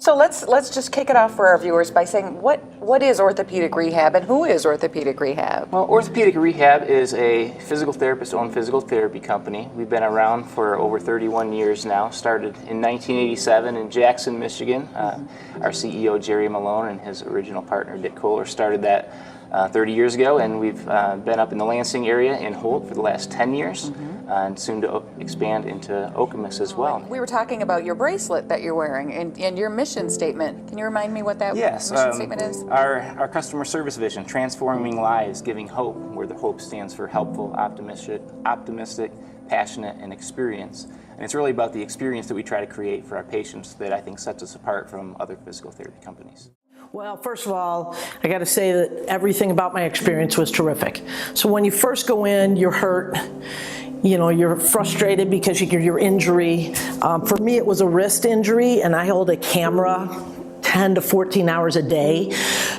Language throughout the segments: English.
So let's just kick it off for our viewers by saying what is orthopedic rehab and who is orthopedic rehab? Well, Orthopaedic Rehab is a physical therapist-owned physical therapy company. We've been around for over 31 years now. Started in 1987 in Jackson, Michigan. Our CEO Jerry Malone and his original partner Dick Kohler started that 30 years ago, and we've been up in the Lansing area in Holt for the last 10 years, and soon to expand into Okemos as well. We were talking about your bracelet that you're wearing and your mission statement. Can you remind me what that mission statement is? Our customer service vision, transforming lives, giving hope, where the hope stands for helpful, optimistic, passionate, and experience. And it's really about the experience that we try to create for our patients that I think sets us apart from other physical therapy companies. Well, first of all, I got to say that everything about my experience was terrific. So when you first go in, you're hurt, you know, you're frustrated because your injury. For me, it was a wrist injury, and I hold a camera 10 to 14 hours a day.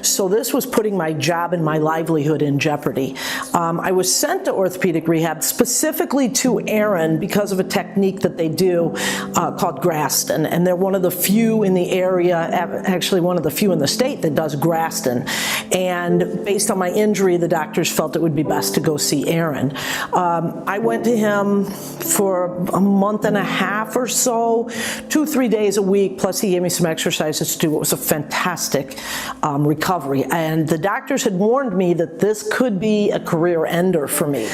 So this was putting my job and my livelihood in jeopardy. I was sent to orthopedic rehab specifically to Aaron because of a technique that they do called Graston. And they're one of the few in the area, actually one of the few in the state that does Graston. And based on my injury, the doctors felt it would be best to go see Aaron. I went to him for a month and a half or so, 2-3 days a week, plus he gave me some exercises to do. It was a fantastic recovery, and the doctors had warned me that this could be a career ender for me.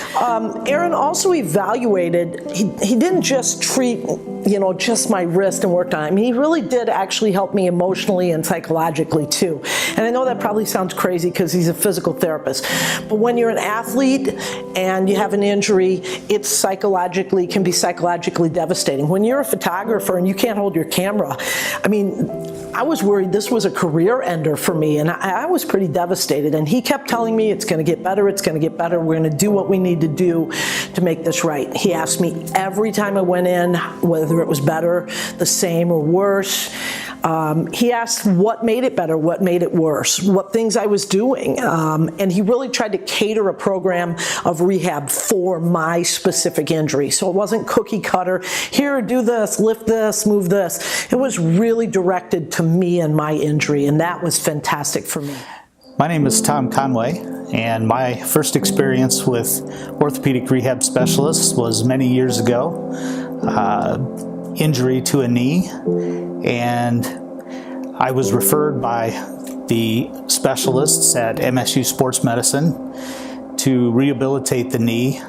Aaron also evaluated, he didn't just treat, you know, just my wrist and worked on it. I mean, he really did actually help me emotionally and psychologically too. And I know that probably sounds crazy because he's a physical therapist, but when you're an athlete and you have an injury, it can be psychologically devastating. When you're a photographer and you can't hold your camera, I mean, I was worried this was a career ender for me, and I was pretty devastated. And he kept telling me, it's going to get better, it's going to get better, we're going to do what we need to do to make this right. He asked me every time I went in whether it was better, the same, or worse. He asked what made it better, what made it worse, what things I was doing. And he really tried to cater a program of rehab for my specific injury. So it wasn't cookie cutter, here, do this, lift this, move this. It was really directed to me and my injury, and that was fantastic for me. My name is Tom Conway, and my first experience with orthopedic rehab specialists was many years ago. Injury to a knee, and I was referred by the specialists at MSU Sports Medicine to rehabilitate the knee,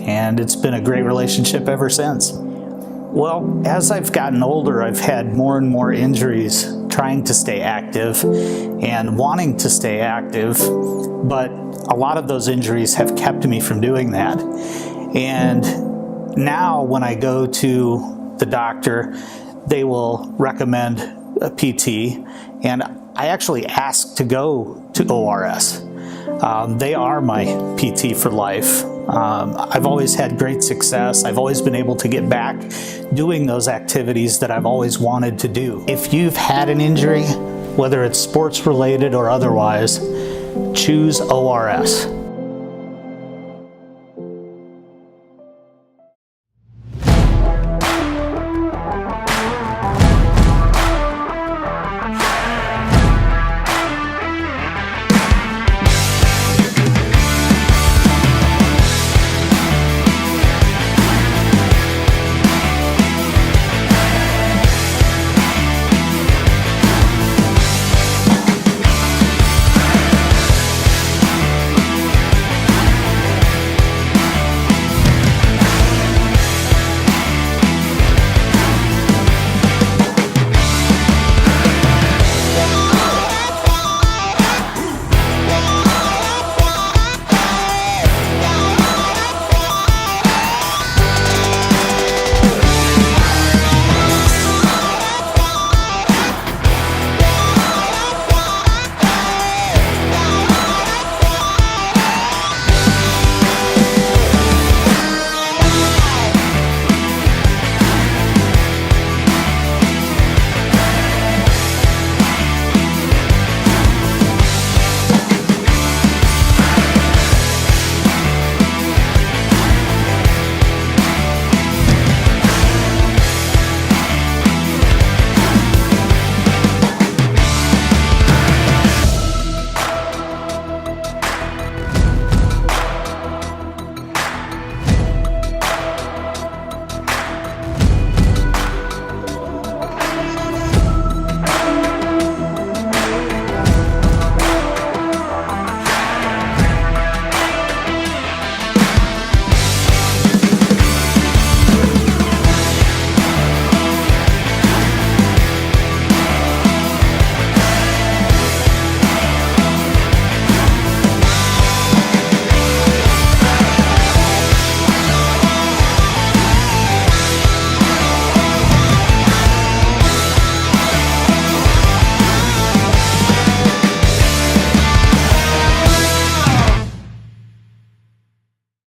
and it's been a great relationship ever since. Well, as I've gotten older, I've had more and more injuries trying to stay active and wanting to stay active, but a lot of those injuries have kept me from doing that. And now when I go to the doctor, they will recommend a PT, and I actually ask to go to ORS. They are my PT for life. I've always had great success. I've always been able to get back doing those activities that I've always wanted to do. If you've had an injury, whether it's sports related or otherwise, choose ORS.